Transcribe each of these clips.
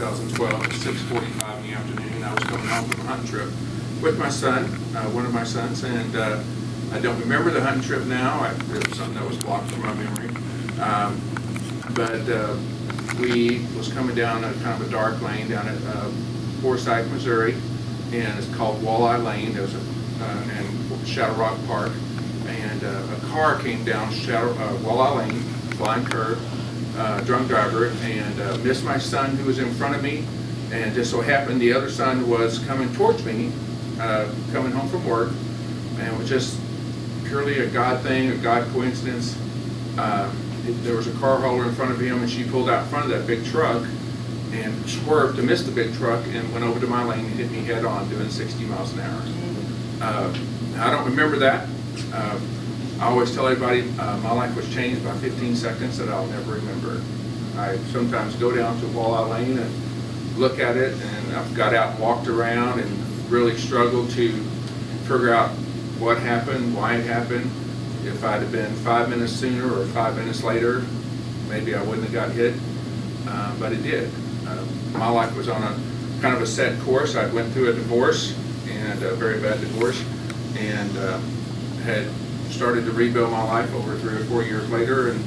2012 at 6:45 in the afternoon. I was coming home from a hunting trip with my son, one of my sons, and I don't remember the hunting trip now. It was something that was blocked from my memory. But we was coming down a kind of a dark lane down at Forsyth, Missouri, and it's called Walleye Lane. There was in Shadow Rock Park, and a car came down Walleye Lane, blind curve, drunk driver, and missed my son who was in front of me, and just so happened the other son was coming towards me, coming home from work, and it was just purely a God thing, a God coincidence. There was a car hauler in front of him, and she pulled out in front of that big truck and swerved to miss the big truck and went over to my lane and hit me head on doing 60 miles an hour. I don't remember that. I always tell everybody my life was changed by 15 seconds that I'll never remember. I sometimes go down to Walleye Lane and look at it, and I've got out and walked around and really struggled to figure out what happened, why it happened. If I'd have been 5 minutes sooner or 5 minutes later, maybe I wouldn't have got hit, but it did. My life was on a kind of a set course. I went through a divorce, and a very bad divorce, and had started to rebuild my life over 3 or 4 years later, and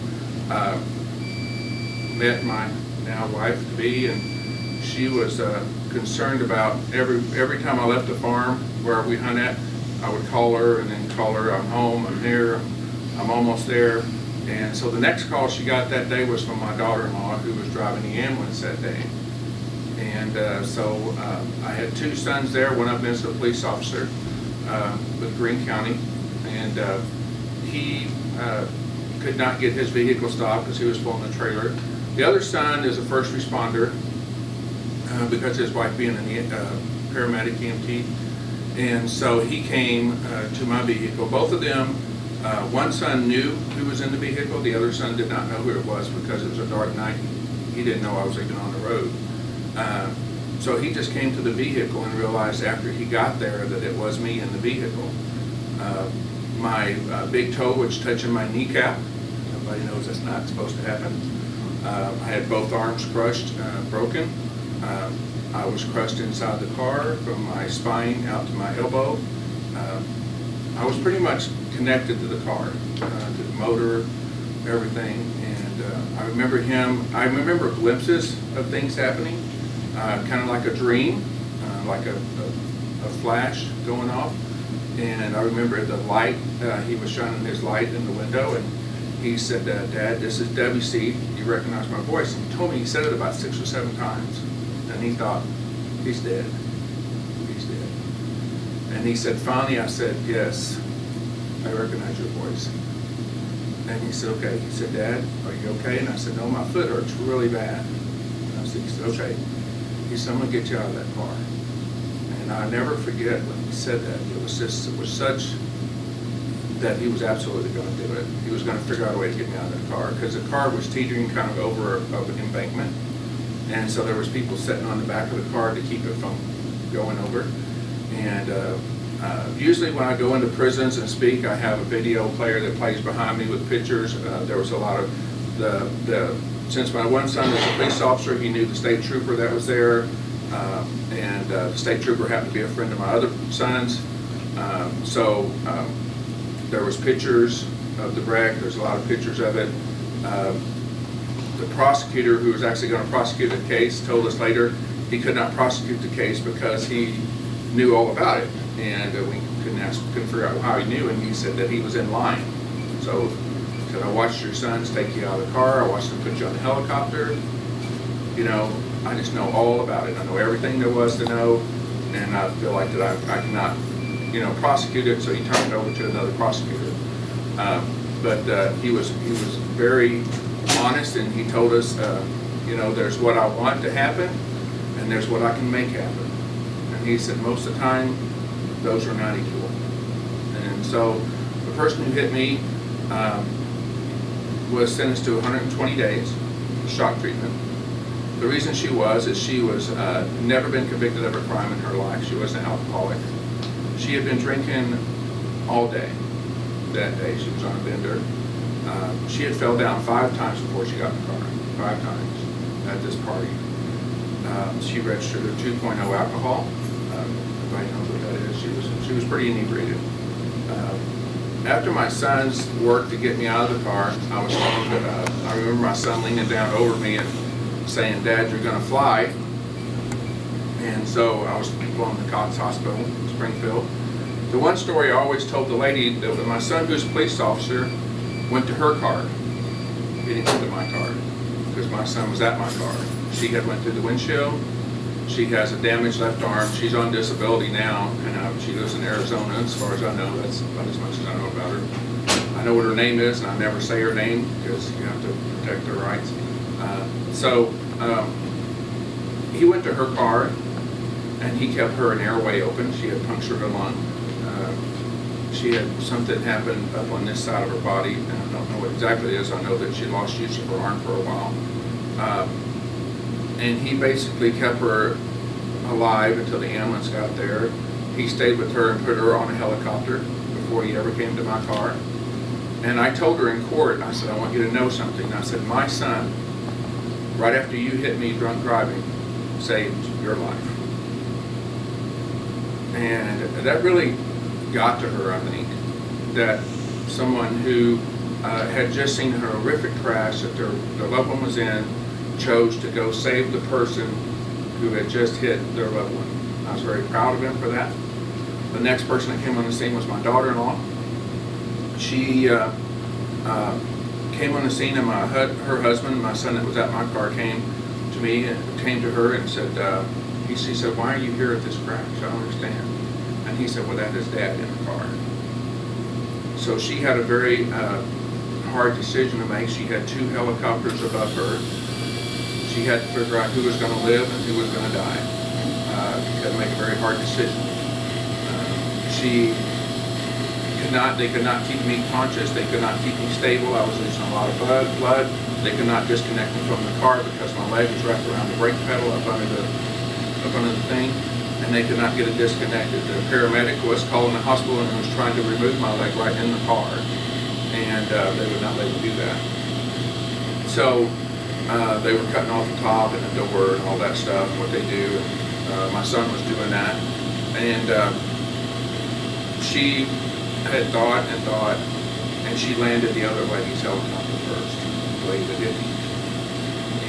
met my now wife-to-be, and she was concerned about every time I left the farm where we hunt at, I would call her and then call her, I'm home, I'm here, I'm almost there. And so the next call she got that day was from my daughter-in-law, who was driving the ambulance that day. And so I had 2 sons there. One of them is a police officer with Greene County, and he could not get his vehicle stopped because he was pulling the trailer. The other son is a first responder because his wife being a paramedic EMT. And so he came to my vehicle. Both of them, one son knew who was in the vehicle. The other son did not know who it was because it was a dark night. He didn't know I was even on the road. So he just came to the vehicle and realized after he got there that it was me in the vehicle. My big toe was touching my kneecap. Everybody knows that's not supposed to happen. I had both arms crushed, broken. I was crushed inside the car from my spine out to my elbow. I was pretty much connected to the car, to the motor, everything. And I remember glimpses of things happening, kind of like a dream, like a flash going off. And I remember the light, he was shining his light in the window, and he said, Dad, this is Debbie C. You recognize my voice? And he told me he said it about 6 or 7 times. And he thought, he's dead. He's dead. And he said, finally, I said, yes, I recognize your voice. And he said, okay. He said, Dad, are you okay? And I said, no, my foot hurts really bad. And he said, okay. He said, I'm going to get you out of that car. And I never forget when he said that. It was such that he was absolutely going to do it. He was going to figure out a way to get me out of that car, because the car was teetering kind of over an embankment. And so there was people sitting on the back of the car to keep it from going over. And usually when I go into prisons and speak, I have a video player that plays behind me with pictures. There was a lot of since my one son was a police officer, he knew the state trooper that was there, and the state trooper happened to be a friend of my other sons. So there was pictures of the wreck. There's a lot of pictures of it. The prosecutor who was actually going to prosecute the case told us later he could not prosecute the case because he knew all about it, and we couldn't figure out how he knew, and he said that he was in line. So he said, I watched your sons take you out of the car, I watched them put you on the helicopter, you know, I just know all about it. I know everything there was to know, and I feel like that I cannot, you know, prosecute it, so he turned it over to another prosecutor. But he was very honest, and he told us, you know, there's what I want to happen, and there's what I can make happen. And he said most of the time, those are not equal. And so the person who hit me was sentenced to 120 days shock treatment. The reason she was never been convicted of a crime in her life. She was an alcoholic. She had been drinking all day that day. She was on a bender. She had fell down 5 times before she got in the car. 5 times at this party. She registered a 2.0 alcohol. Everybody knows what that is. She was pretty inebriated. After my son's work to get me out of the car, I was told that, I remember my son leaning down over me and saying, "Dad, you're going to fly." And so I was flown to Cox Hospital in Springfield. The one story I always told the lady that my son, who's a police officer, went to her car. He didn't come to my car because my son was at my car. She had went through the windshield. She has a damaged left arm. She's on disability now, and she lives in Arizona. As far as I know, that's about as much as I know about her. I know what her name is, and I never say her name because you have to protect their rights. He went to her car, and he kept her an airway open. She had punctured her lung. She had something happen up on this side of her body, and I don't know what exactly it is. I know that she lost use of her arm for a while. And he basically kept her alive until the ambulance got there. He stayed with her and put her on a helicopter before he ever came to my car. And I told her in court, I said, "I want you to know something." I said, "My son, right after you hit me drunk driving, saved your life." And that really got to her, I think, that someone who had just seen a horrific crash that their loved one was in chose to go save the person who had just hit their loved one. I was very proud of him for that. The next person that came on the scene was my daughter-in-law. She came on the scene, and her husband, my son that was at my car, came to me and came to her and said, she said, "Why are you here at this crash? I don't understand." And he said, "Well, that is Dad in the car." So she had a very hard decision to make. She had 2 helicopters above her. She had to figure out who was going to live and who was going to die. She had to make a very hard decision. They could not keep me conscious. They could not keep me stable. I was losing a lot of blood. They could not disconnect me from the car because my leg was wrapped around the brake pedal up under the thing, and they could not get it disconnected. The paramedic was calling the hospital and was trying to remove my leg right in the car, and they would not let me do that. So they were cutting off the top and the door and all that stuff, what they do. My son was doing that, and she had thought, and she landed the other lady's helicopter first, the lady that hit me.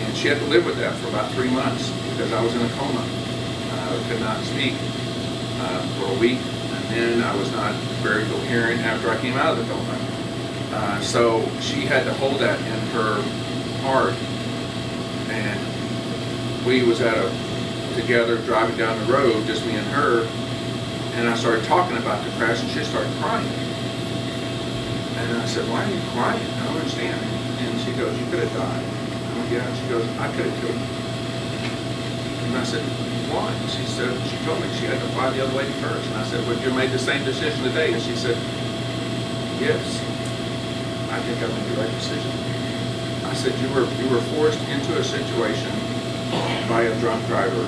And she had to live with that for about 3 months because I was in a coma. I could not speak for a week, and then I was not very coherent after I came out of the coma. So she had to hold that in her heart, and we was together driving down the road, just me and her, and I started talking about the crash, and she started crying. And I said, "Why are you crying? I don't understand." And she goes, "You could have died." I went, "Yeah." And she goes, "I could have killed you." And I said, "Why?" She said, she told me she had to fly the other lady first. And I said, "Well, you made the same decision today." And she said, "Yes, I think I made the right decision." I said, you were forced into a situation by a drunk driver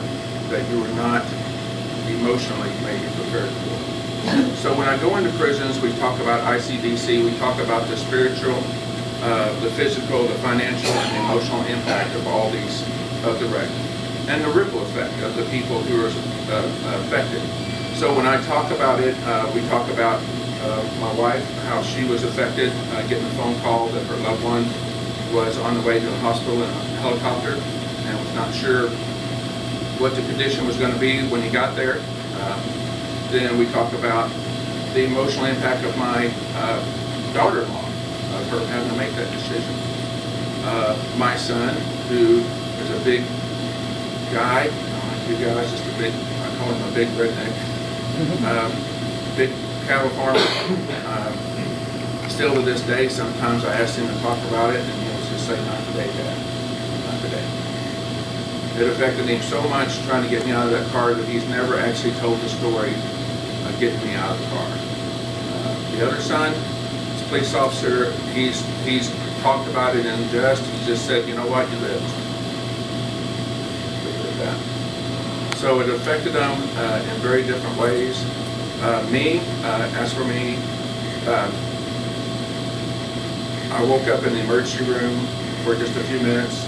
that you were not emotionally maybe prepared for. So when I go into prisons, we talk about ICDC, we talk about the spiritual, the physical, the financial, and the emotional impact of all these, of the wreck, and the ripple effect of the people who are affected. So when I talk about it, we talk about my wife, how she was affected, getting a phone call that her loved one was on the way to the hospital in a helicopter and was not sure what the condition was going to be when he got there. Then we talk about the emotional impact of my daughter-in-law, of her having to make that decision. My son, who is a big guy, I don't like you guys, just a big, I call him a big redneck, big cattle farmer. Still to this day, sometimes I ask him to talk about it, and he'll just say, "Not today, Dad, not today." It affected him so much trying to get me out of that car that he's never actually told the story of getting me out of the car. The other son, he's a police officer, he's talked about it and he just said, "You know what, you lived." Leave it at that. So it affected them in very different ways. As for me, I woke up in the emergency room for just a few minutes.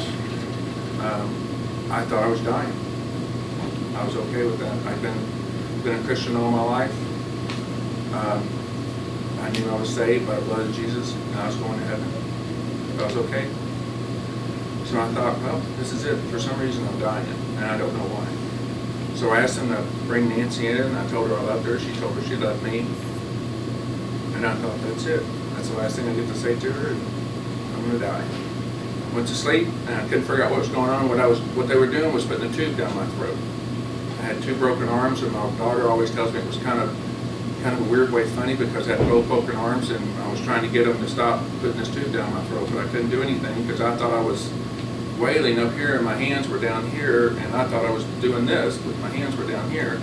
I thought I was dying. I was okay with that. I've been a Christian all my life. I knew I was saved by the blood of Jesus, and I was going to heaven. I was okay. So I thought, well, this is it. For some reason, I'm dying, and I don't know why. So I asked him to bring Nancy in, and I told her I loved her. She told her she loved me. And I thought, that's it. That's the last thing I get to say to her, and I'm going to die. Went to sleep, and I couldn't figure out what was going on. What they were doing was putting a tube down my throat. I had 2 broken arms, and my daughter always tells me it was kind of a weird way funny because I had both broken arms, and I was trying to get them to stop putting this tube down my throat, but I couldn't do anything because I thought I was wailing up here and my hands were down here, and I thought I was doing this, but my hands were down here.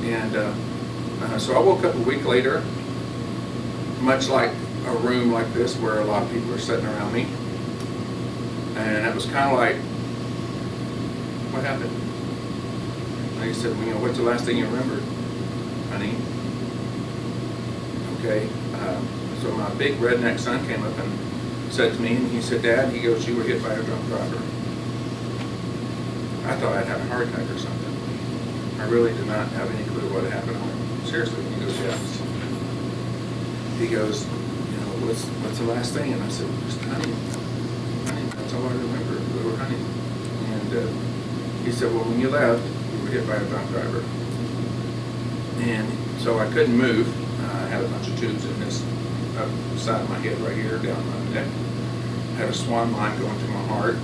And so I woke up a week later, much like a room like this where a lot of people are sitting around me. And it was kind of like, what happened? And he said, well, what's the last thing you remembered, honey? Okay, so my big redneck son came up and said to me, and he said, Dad, he goes, you were hit by a drunk driver. I thought I'd had a heart attack or something. I really did not have any clue what had happened. I went, seriously? He goes, yes. He goes, what's the last thing? And I said, just honey. That's all I remember, we were honey. And he said, well, when you left, you were hit by a drunk driver. And so I couldn't move. I had a bunch of tubes in this up the side of my head right here, down my neck. I had a swan line going to my heart.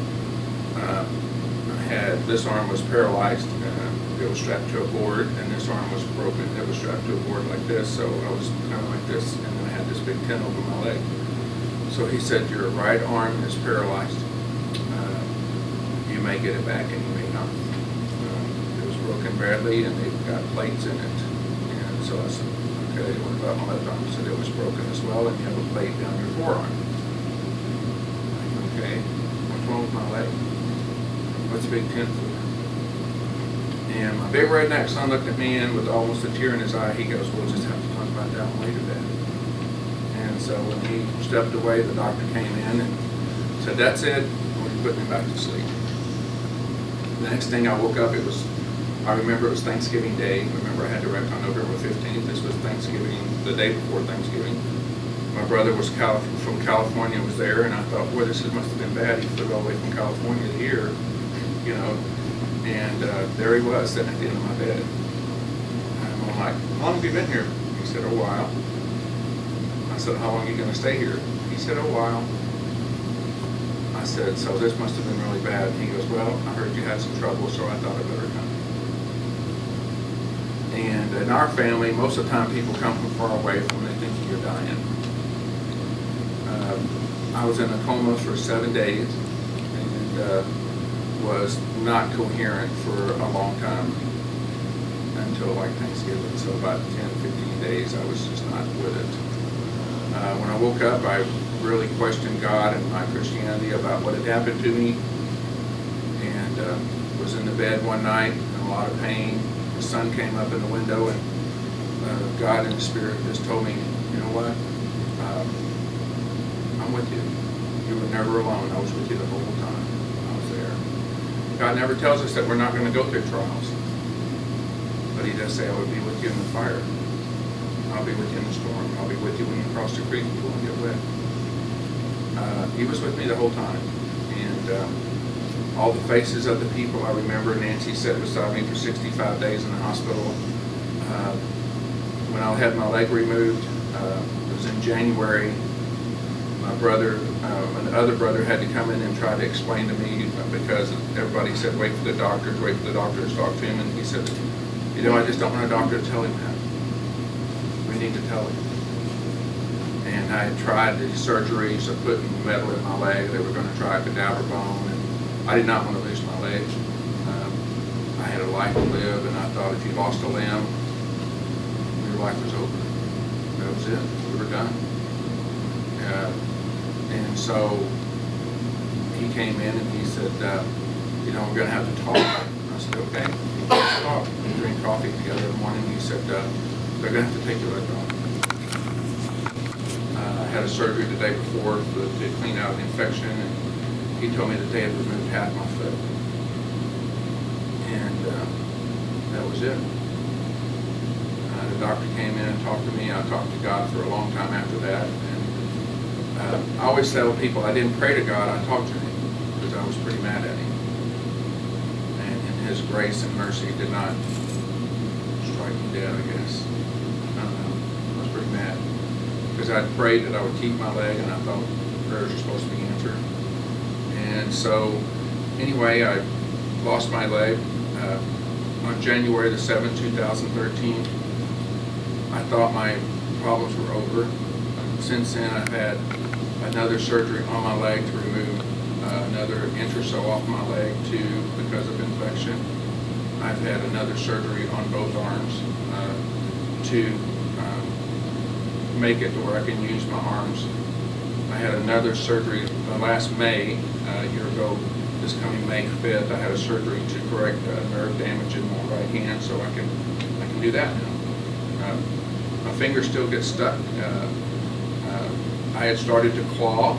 This arm was paralyzed. It was strapped to a board, and this arm was broken. It was strapped to a board like this, so I was kind of like this, and then I had this big tent over my leg. So he said, your right arm is paralyzed. You may get it back, and you may not. It was broken badly, and they've got plates in it. And so I said, okay, what about my left arm? He said, it was broken as well, and you have a plate down your forearm. Okay, what's wrong with my leg? What's the big tent for? And my big redneck son looked at me, and with almost a tear in his eye, he goes, we'll just have to talk about that one later, Dad. And so when he stepped away, the doctor came in and said, that's it, and we put me back to sleep. The next thing I woke up, I remember it was Thanksgiving Day. Remember, I had to wreck on November 15th. This was Thanksgiving, the day before Thanksgiving. My brother was from California, was there, and I thought, boy, this must have been bad. He flew all the way from California to here, and there he was, sitting at the end of my bed. And I'm like, how long have you been here? He said, a while. I said, how long are you going to stay here? He said, a while. I said, so this must have been really bad. And he goes, well, I heard you had some trouble, so I thought I'd better come. And in our family, most of the time people come from far away from when they think you're dying. I was in a coma for 7 days and was not coherent for a long time until like Thanksgiving. So about 10, 15 days I was just not with it. When I woke up, I really questioned God and my Christianity about what had happened to me, and was in the bed one night in a lot of pain. The sun came up in the window, and God in the Spirit just told me, you know what, I'm with you. You were never alone. I was with you the whole time. I was there. God never tells us that we're not going to go through trials, but He does say, I will be with you in the fire. I'll be with you in the storm. I'll be with you when you cross the creek and you won't get wet. He was with me the whole time. And all the faces of the people I remember. Nancy sat beside me for 65 days in the hospital. When I had my leg removed, it was in January. My brother, my other brother had to come in and try to explain to me because everybody said, wait for the doctors to talk to him. And he said, I just don't want a doctor to tell him that. We need to tell him. And I had tried the surgeries of putting metal in my leg. They were going to try a cadaver bone, and I did not want to lose my leg. I had a life to live, and I thought if you lost a limb, your life was over. That was it. We were done. And so he came in and he said, we're going to have to talk. I said, okay, let's talk. We drink coffee together in the morning. He said, they're going to have to take your leg off. I had a surgery the day before to clean out an infection, and he told me that they had removed half my foot. And That was it. The doctor came in and talked to me. I talked to God for a long time after that. And I always tell people I didn't pray to God, I talked to him because I was pretty mad at him. And in his grace and mercy did not strike me dead, I guess. I don't know. I was pretty mad because I'd prayed that I would keep my leg, and I thought prayers are supposed to be answered. And so anyway, I lost my leg on January the 7th, 2013. I thought my problems were over. Since then, I've had another surgery on my leg to remove another inch or so off my leg because of infection. I've had another surgery on both arms to make it to where I can use my arms. I had another surgery last May, a year ago, this coming May 5th. I had a surgery to correct nerve damage in my right hand, so I can do that now. My finger still gets stuck. I had started to claw,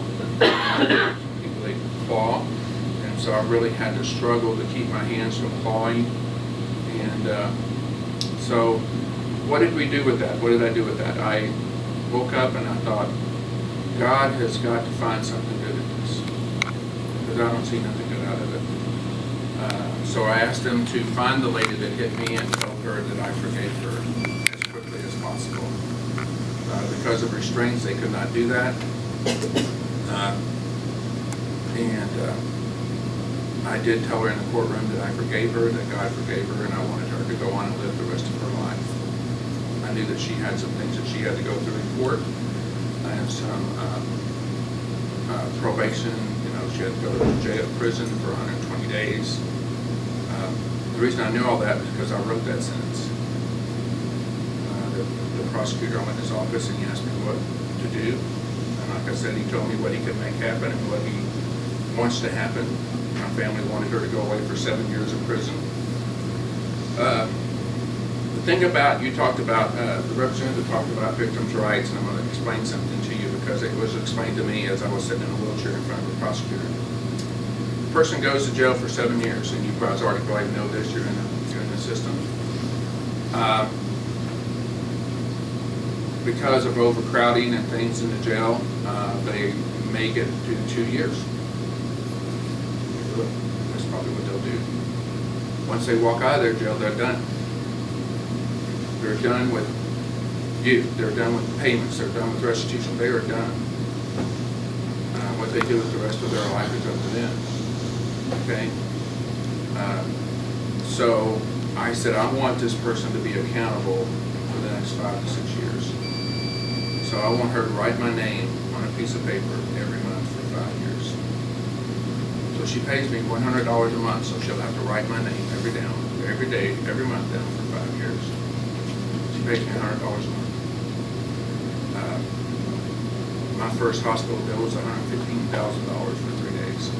and so I really had to struggle to keep my hands from clawing. And so what did we do with that? What did I do with that? I woke up and I thought, God has got to find something good in this, because I don't see nothing good out of it. So I asked him to find the lady that hit me and tell her that I forgave her as quickly as possible. Because of restraints, they could not do that. I did tell her in the courtroom that I forgave her, that God forgave her, and I wanted her to go on and live the rest of her life. I knew that she had some things that she had to go through in court. I had some probation. She had to go to prison for 120 days. The reason I knew all that was because I wrote that sentence. The prosecutor, I went to his office and he asked me what to do. And like I said, he told me what he could make happen and what he wants to happen. My family wanted her to go away for 7 years in prison. The thing about, you talked about, the representative talked about victims' rights, and I'm going to explain something to you because it was explained to me as I was sitting in a wheelchair in front of a prosecutor. A person goes to jail for 7 years, and you guys already probably know this, you're in the system. Because of overcrowding and things in the jail, they may get to 2 years. That's probably what they'll do. Once they walk out of their jail, they're done. They're done with you. They're done with payments. They're done with restitution. They are done. What they do with the rest of their life is up to them. Okay? So I said, I want this person to be accountable for the next 5 to 6 years. So I want her to write my name on a piece of paper every month for 5 years. So she pays me $100 a month, so she'll have to write my name every day, every month down for 5 years. She pays me $100 a month. My first hospital bill was $115,000 for 3 days.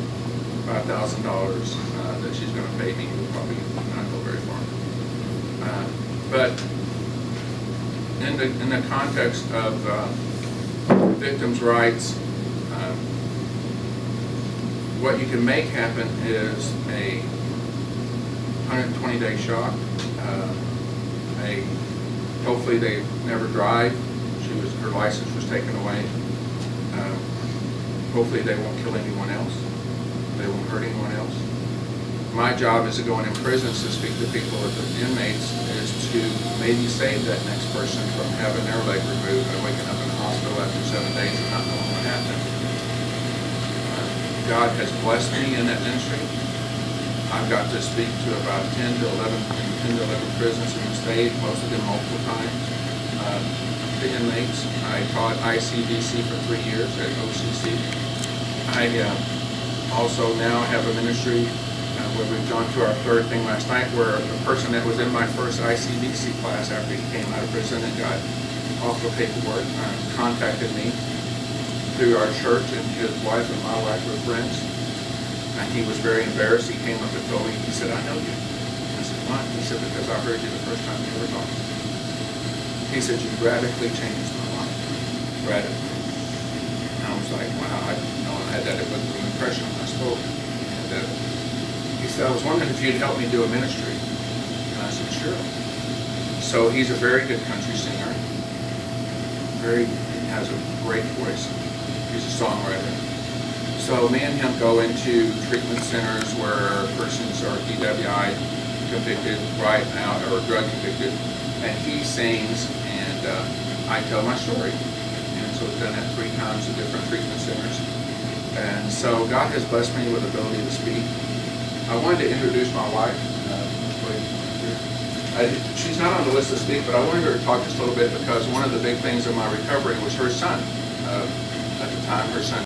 $5,000 that she's going to pay me will probably not go very far. But in the context of victims' rights, what you can make happen is a 120-day shock. Hopefully they never drive. Her license was taken away. Hopefully they won't kill anyone else. They won't hurt anyone else. My job is to go in prisons to speak to people, the inmates, is to maybe save that next person from having their leg removed and waking up in the hospital after 7 days and not knowing what happened. God has blessed me in that ministry. I've got to speak to about 10 to 11 prisons in the state, most of them multiple times. The inmates. I taught ICDC for 3 years at OCC. I also now have a ministry where we've gone to our third thing last night, where the person that was in my first ICDC class after he came out of prison and got off the paperwork contacted me through our church, and his wife and my wife were friends. And he was very embarrassed. He came up and told me, he said, "I know you." I said, "Why?" He said, "Because I heard you the first time you ever talked." He said, "You radically changed my life." Radically. And I was like, wow, I didn't know I had that impression when I spoke. And he said, "I was wondering if you'd help me do a ministry." And And I said, sure. So he's a very good country singer. He has a great voice. He's a songwriter. So me and him go into treatment centers where persons are DWI convicted right now, or drug convicted, and he sings, and I tell my story. And so we've done that 3 times at different treatment centers. And so God has blessed me with the ability to speak. I wanted to introduce my wife. She's not on the list to speak, but I wanted her to talk just a little bit because one of the big things in my recovery was her son. At the time, her son